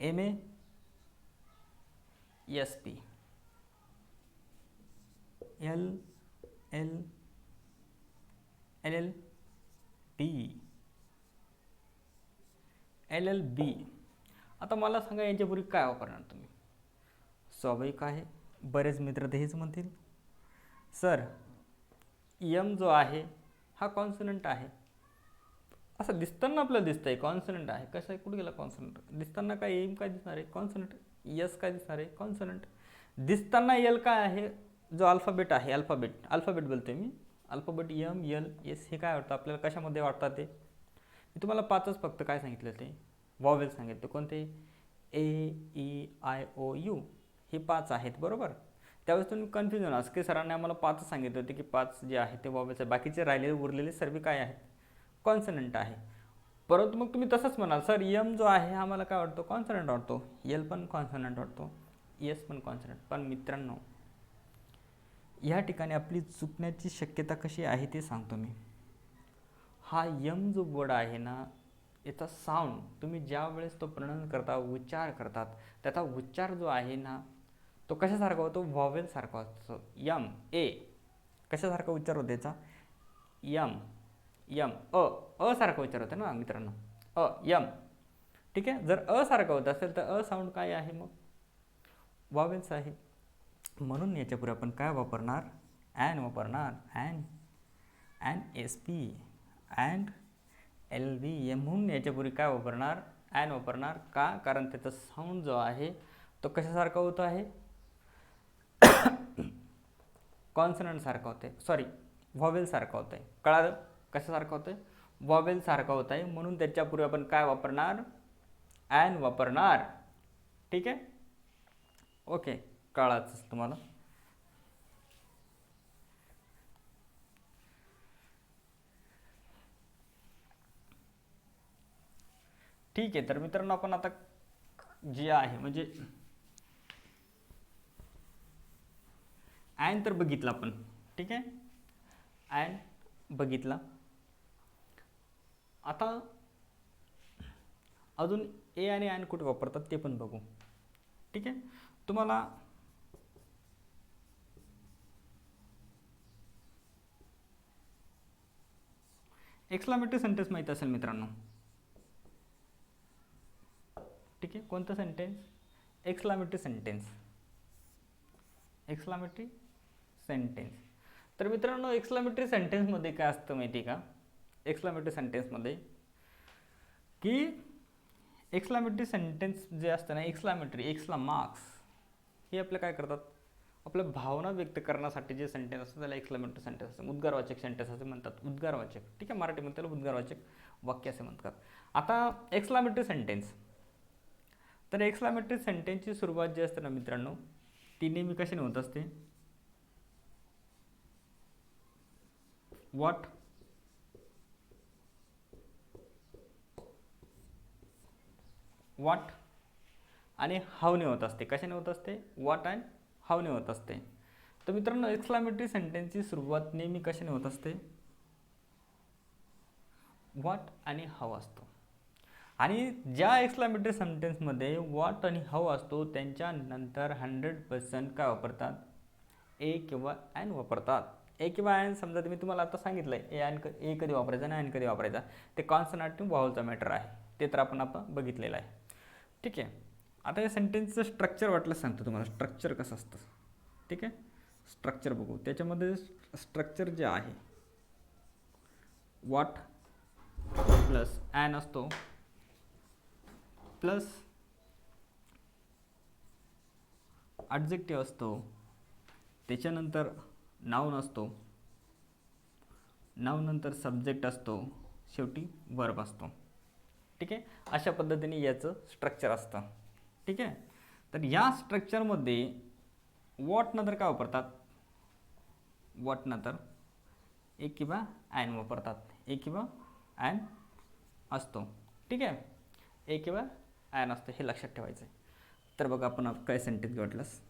Speaker 1: MASP LLB. आता मला सांगा यांच्यापूर्वी काय वापरणार तुम्ही. स्वाभाविक आहे बरेच मित्र तर हेच म्हणतील सर यम जो आहे हा कॉन्सनंट आहे. असं दिसताना आपल्याला दिसतंय कॉन्सनंट आहे. कसं आहे कुठे गेला कॉन्सनंट दिसताना काय एम काय दिसणार आहे कॉन्सनंट. यस काय दिसणार आहे कॉन्सनंट. दिसताना यल काय आहे जो अल्फाबेट आहे अल्फाबेट बोलतोय मी. अल्फाबेट यम यल एस हे काय वाटतं आपल्याला कशामध्ये वाटतात ते मी तुम्हाला पाचच फक्त काय सांगितलं ते वॉवेल सांगितलं कोणते AEIOU हे 5 आहेत बरोबर. त्यावेळेस तुम्ही कन्फ्युजन असं की सरांनी आम्हाला 5 सांगितले होते की 5 जे आहे ते वॉवेल्स आहे बाकीचे राहिलेले उरलेले सर्व काय आहेत कॉन्सनंट आहे. परंतु मग तुम्ही तसंच म्हणाल सर यम जो आहे आम्हाला काय वाटतो कॉन्सनंट वाटतो यल पण कॉन्सनंट वाटतो एस पण कॉन्सनंट. पण मित्रांनो या ठिकाणी आपली चुकण्याची शक्यता कशी आहे ते सांगतो मी. हा यम जो वर्ड आहे ना याचा साऊंड तुम्ही ज्या वेळेस तो प्रोनाउन्स करता उच्चार करतात त्याचा उच्चार जो आहे ना तो कशासारखा होतो व्हॉवेल सारखा असतो. यम ए कशासारखा उच्चार होतो त्याचा यम यम अ सारखा उच्चार होतो ना मित्रांनो यम. ठीक आहे. जर अ सारखा होत असेल तर अ साऊंड काय आहे मग व्हॉवेल्स आहे. म्हणून याच्यापुढे आपण काय वापरणार ॲन वापरणार ॲन SP अँड LV म्हणून याच्यापूर्वी काय वापरणार ॲन वापरणार का कारण त्याचा साऊंड जो आहे तो कशासारखा होतो आहे कॉन्सनंट सारखा होत आहे सॉरी व्हॉवेल सारखा होत आहे. कळालं कशासारखं होतं आहे व्हॉवेल सारखा होत आहे म्हणून त्याच्यापूर्वी आपण काय वापरणार ॲन वापरणार. ठीक आहे. ओके कळालंच तुम्हाला. ठीक आहे. तर मित्रांनो आपण आता जे आहे म्हणजे ॲन तर बघितला आपण. ठीक आहे. ॲन बघितला. आता अजून ए आणि ॲन कुठे वापरतात ते पण बघू. ठीक आहे. तुम्हाला एक्सक्लामेटरी सेंटेन्स माहीत असेल मित्रांनो. ठीक आहे. कोणतं सेंटेन्स एक्सक्लामेटरी सेंटेन्स तर मित्रांनो एक्सक्लामेटरी सेंटेन्समध्ये काय असतं माहिती आहे का एक्सक्लामेटरी सेंटेन्समध्ये की एक्सक्लामेटरी सेंटेन्स जे असतं ना एक्सला मार्क्स हे आपलं काय करतात आपल्या भावना व्यक्त करण्यासाठी जे सेंटेन्स असतं त्याला एक्सक्लामेटरी सेंटेन्स असतं. उद्गारवाचक सेंटेन्स असे म्हणतात उद्गारवाचक. ठीक आहे. मराठीमध्ये त्याला उद्गारवाचक वाक्य असे म्हणतात. आता एक्सक्लामेटरी सेंटेन्स तर एक्सक्लामेटरी सेंटेन्सची सुरुवात जी असते ना मित्रांनो ती नेहमी कशाने होत असते व्हॉट आणि हावने होत असते. कशाने होत असते व्हॉट अँड हावने होत असते. तर मित्रांनो एक्सक्लामेटरी सेंटेन्सची सुरुवात नेहमी कशाने होत असते व्हॉट आणि हाव असतो. आणि ज्या एक्सक्लामेटरी सेंटेन्समध्ये व्हॉट आणि हाव असतो त्यांच्यानंतर 100% काय वापरतात ए किंवा ॲन वापरतात. ए किंवा आयन समजा मी तुम्हाला आता सांगितलं आहे ए कधी वापरायचा आणि आयन कधी वापरायचा, ते कॉन्सोनंट व्हावलचा मॅटर आहे, ते तर आपण बघितलेलं आहे. ठीक आहे. आता या सेंटेन्सचं स्ट्रक्चर वाटलं सांगतो तुम्हाला, स्ट्रक्चर कसं असतं. ठीक आहे, स्ट्रक्चर बघू. त्याच्यामध्ये स्ट्रक्चर जे आहे वॉट प्लस ॲन असतो प्लस ॲडजेक्टिव्ह असतो, त्याच्यानंतर नाऊन असतो, नाऊन नंतर सब्जेक्ट असतो, शेवटी वर्ब असतो. ठीक आहे, अशा पद्धतीने याचं स्ट्रक्चर असतं. ठीक आहे. तर या स्ट्रक्चरमध्ये वॉट नंतर काय वापरतात, वॉट नंतर ए किंवा ॲन वापरतात, ए किंवा ॲन असतो. ठीक आहे, ए किंवा ॲन असतो, हे लक्षात ठेवायचं आहे. तर बघा आपण काय सेंटेन्स वाटलंस,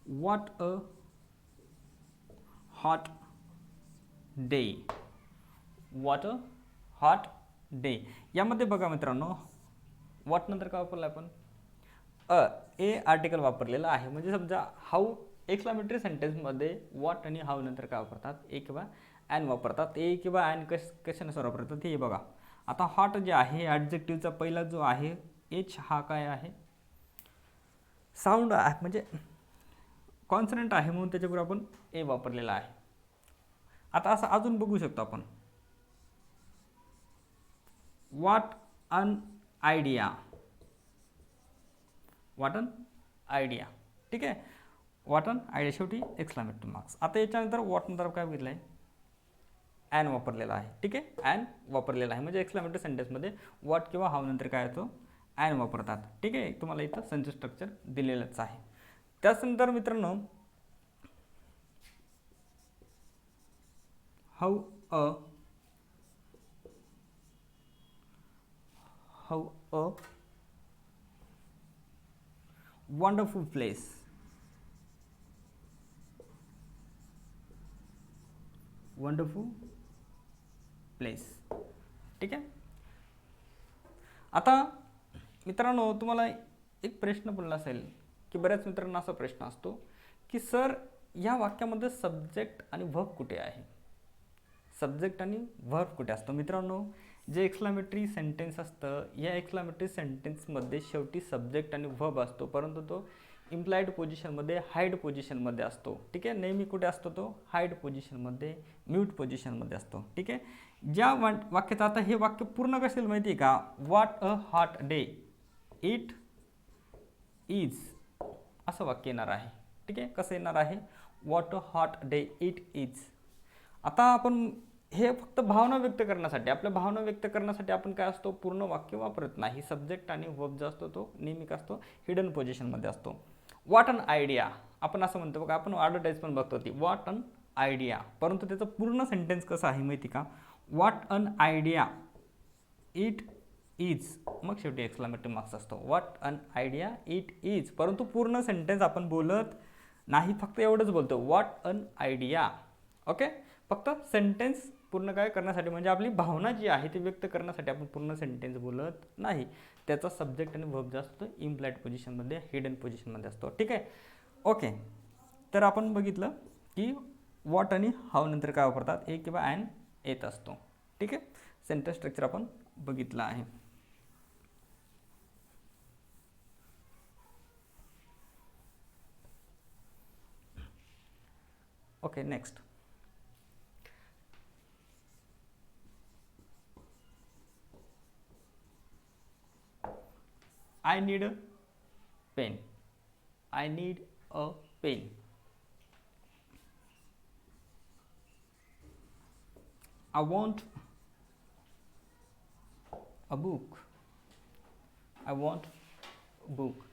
Speaker 1: what a hot day, what a hot day. यामध्ये बघा मित्रांनो, व्हॉट नंतर काय वापरलं आपण, ए आर्टिकल वापरलेलं आहे. म्हणजे समजा हाऊ एक्सक्लामेटरी सेंटेन्समध्ये व्हॉट आणि हाऊ नंतर काय वापरतात, ए किंवा ॲन वापरतात. ए किंवा ॲन कशानुसार वापरतात हे बघा. आता हॉट जे आहे ॲडजेक्टिव्हचा पहिला जो आहे एच, हा काय आहे, साऊंड आहे, म्हणजे कॉन्सनंट आहे, म्हणून त्याच्याबरोबर आपण ए वापरलेला आहे. आता असं अजून बघू शकतो आपण, what an idea, what an idea. ठीक आहे, व्हॉट अन आयडिया, शेवटी एक्सक्लामेटरी मार्क्स. आता याच्यानंतर व्हॉट नंतर काय बघितलं आहे, ॲन वापरलेला आहे. ठीक आहे, ॲन वापरलेला आहे, म्हणजे एक्सक्लामेटरी सेंटेन्समध्ये व्हॉट किंवा हाऊ नंतर काय येतो, ॲन वापरतात. ठीक आहे, तुम्हाला इथं सेंटेन्स स्ट्रक्चर दिलेलंच आहे. त्यानंतर मित्रांनो, how a wonderful place, wonderful place. ठीक आहे. आता मित्रांनो, तुम्हाला एक प्रश्न पडला असेल, की बऱ्याच मित्रांना असा प्रश्न असतो की सर या वाक्यामध्ये सब्जेक्ट आणि व्हर्ब कुठे आहे, सब्जेक्ट आणि व्हर्ब कुठे असतो. मित्रांनो, जे एक्सक्लामेटरी सेंटेन्स असतं, या एक्सक्लामेटरी सेंटेन्समध्ये शेवटी सब्जेक्ट आणि व्हर्ब असतो, परंतु तो इम्प्लाइड पोझिशनमध्ये, हाईड पोझिशनमध्ये असतो. ठीक आहे, नेहमी कुठे असतो तो, हाईड पोझिशनमध्ये, म्यूट पोझिशनमध्ये असतो. ठीक आहे. ज्या वाक्याचं आता हे वाक्य पूर्ण कसं येईल माहिती आहे का, what a hot day it is, असं वाक्य येणार आहे. ठीक आहे, कसं येणार आहे, what a hot day it is. आता आपण हे फक्त भावना व्यक्त करण्यासाठी, आपल्या भावना व्यक्त करण्यासाठी आपण काय असतो, पूर्ण वाक्य वापरत नाही. सब्जेक्ट आणि व्हर्ब जो असतो तो नेहमी काय असतो, हिडन पोझिशनमध्ये असतो. व्हॉट अन आयडिया, आपण असं म्हणतो बघा, आपण ॲडव्हर्टाईज पण बघतो ती, व्हॉट अन आयडिया, परंतु त्याचं पूर्ण सेंटेन्स कसं आहे माहिती का, what an idea it is, मग शेवटी एक्सक्लामेटरी मार्क्स असतो. What an idea it is, परंतु पूर्ण सेंटेन्स आपण बोलत नाही, फक्त एवढंच बोलतो, व्हॉट अन आयडिया. ओके, फक्त सेंटेन्स पूर्ण काय करण्यासाठी, म्हणजे आपली भावना जी आहे ती व्यक्त करण्यासाठी आपण पूर्ण सेंटेन्स बोलत नाही. त्याचा सब्जेक्ट आणि व्हर्ब जो असतो इम्प्लाइड पोझिशनमध्ये, हिडन पोझिशनमध्ये असतो. ठीक आहे. ओके, तर आपण बघितलं की व्हॉट आणि हाऊ नंतर काय वापरतात, ए किंवा ॲन येत असतो. ठीक आहे, सेंटेन्स स्ट्रक्चर आपण बघितलं आहे. Okay, next, I need a pen, I need a pen. I want a book, I want a book.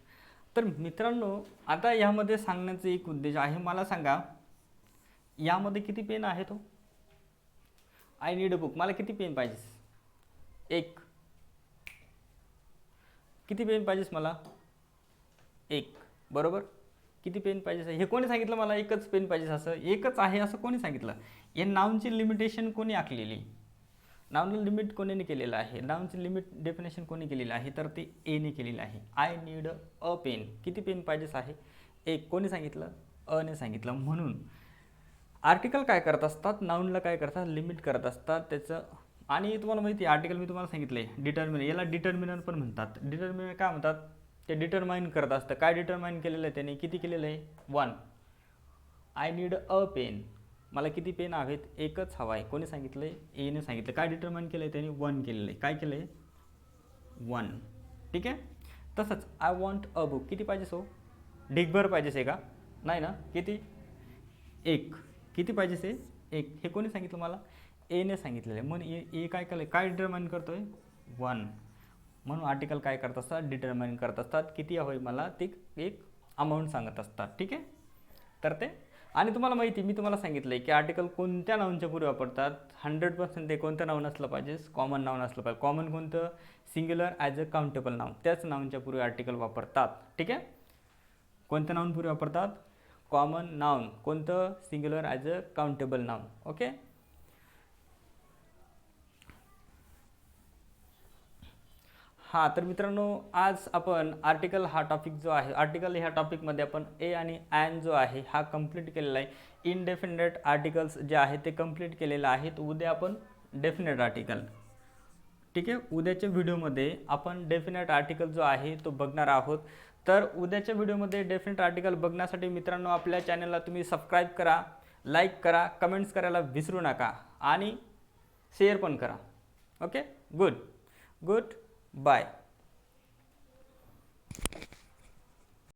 Speaker 1: तर मित्रांनो, आता यामध्ये सांगण्याचा एक उद्देश आहे, मला सांगा यामध्ये किती पेन आहे तो, आय नीड अ बुक, मला किती पेन पाहिजेस, एक. किती पेन पाहिजेस मला, एक, बरोबर. किती पेन पाहिजे, हे कोणी सांगितलं मला एकच पेन पाहिजे, असं एकच आहे असं कोणी सांगितलं. या नाउनची लिमिटेशन कोणी आखलेली, नाउनला लिमिट कोणी केलेलं आहे, नाउनची लिमिट डेफिनेशन कोणी केलेलं आहे, तर ते एने केलेलं आहे. आय नीड अ पेन, किती पेन पाहिजेस आहे, एक. कोणी सांगितलं? अने सांगितलं. म्हणून आर्टिकल काय करत असतात, नाऊनला काय करतात, लिमिट करत असतात त्याचं. आणि तुम्हाला माहिती आहे आर्टिकल मी तुम्हाला सांगितलं आहे डिटर्मिनर, याला डिटर्मिनर पण म्हणतात. डिटर्मिनर काय म्हणतात, ते डिटरमाइन करत असतं. काय डिटरमाइन केलेलं आहे त्याने, किती केलेलं आहे, 1. आय नीड अ पेन, मला किती पेन हवेत, एकच हवा आहे. कोणी सांगितलं आहे, एने सांगितलं. काय डिटरमाइन केलं आहे त्याने, 1 केलेलं आहे. काय केलं आहे, 1. ठीक आहे. तसंच आय वॉन्ट अ बुक, किती पाहिजेस हो, ढिगभर पाहिजेस आहे का, नाही ना, किती, 1. किती पाहिजेस आहे, 1. हे कोणी सांगितलं मला, एने सांगितलेलं आहे. म्हणून ए काय केलं, काय डिटरमाइन करतोय, 1. म्हणून आर्टिकल काय करत असतात, डिटरमाइन करत असतात किती हवं मला, ते एक अमाऊंट सांगत असतात. ठीक आहे. तर ते, आणि तुम्हाला माहिती, मी तुम्हाला सांगितलं आहे की आर्टिकल कोणत्या नाऊनच्या पुढे वापरतात, 100% ते कोणतं नाऊन असलं पाहिजे, कॉमन नाऊन असलं पाहिजे. कॉमन कोणतं, singular as a countable noun, त्याच नाऊनच्या पूर्वी आर्टिकल वापरतात. ठीक आहे. कोणत्या नाऊन पूर्वी वापरतात, कॉमन नाऊन, कोणतं, singular as a countable noun. Okay. हां, तर मित्रांनो आज आपण आर्टिकल हा टॉपिक जो आहे, आर्टिकल ह्या टॉपिकमध्ये आपण ए आणि ॲन जो आहे हा कंप्लीट केलेला आहे. इनडेफिनेट आर्टिकल्स जे आहे ते कंप्लीट केलेलं आहेत. उद्या आपण डेफिनेट आर्टिकल, ठीक आहे, उद्याच्या व्हिडिओमध्ये आपण डेफिनेट आर्टिकल जो आहे तो बघणार आहोत. तर उद्याच्या व्हिडिओमध्ये डेफिनेट आर्टिकल बघण्यासाठी मित्रांनो आपल्या चॅनलला तुम्ही सबस्क्राईब करा, लाईक करा, कमेंट्स करायला विसरू नका आणि शेअर पण करा. Okay, good, bye.